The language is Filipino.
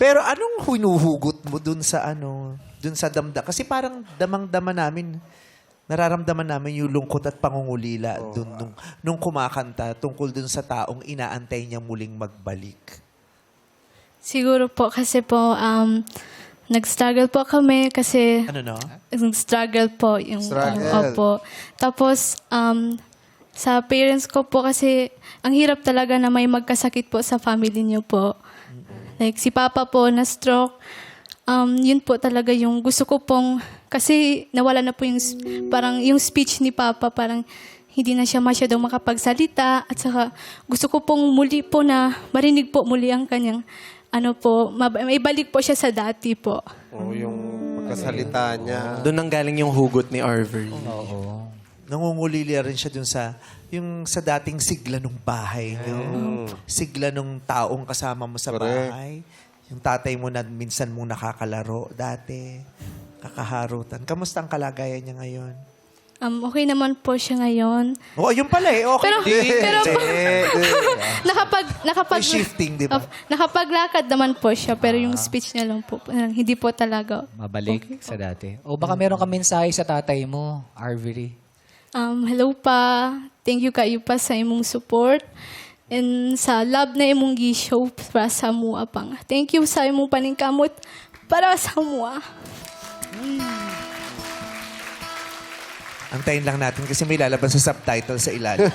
Pero anong hinuhugot mo dun sa dun sa damda? Kasi parang damang-dama namin, nararamdaman namin yung lungkot at pangungulila dun, nung kumakanta tungkol dun sa taong inaantay niya muling magbalik. Siguro po kasi po, nag-struggle po kami kasi Ano no? nag-struggle po yung Struggle. opo. Tapos sa parents ko po kasi ang hirap talaga na may magkasakit po sa family niyo po. Like si Papa po na stroke. Yun po talaga yung gusto ko pong kasi nawala na po yung parang yung speech ni Papa parang hindi na siya masyadong makapagsalita at saka gusto ko pong muli po na marinig po muli ang kanyang maibalik po siya sa dati po. Yung pagkasalita niya. Doon nang galing yung hugot ni Arbery. Nangungulila rin siya dun sa yung sa dating sigla ng bahay niyo. Sigla ng taong kasama mo sa Correct. bahay. Yung tatay mo na minsan mong nakakalaro dati. Kakaharutan. Kamusta ang kalagayan niya ngayon? Okay naman po siya ngayon. Oh, yun pala eh. Okay. Pero nakapag May shifting, di ba? nakapaglakad naman po siya pero yung speech niya lang po hindi po talaga. Mabalik sa dati. O baka meron ka mensahe sa tatay mo, Arbery. Hello pa. Thank you kayo pa sa imong support. And sa love na imong gi-show para sa mua pang. Thank you sa imong paningkamot para sa mua. Antayin lang natin kasi may lalabas sa subtitle sa ilalim.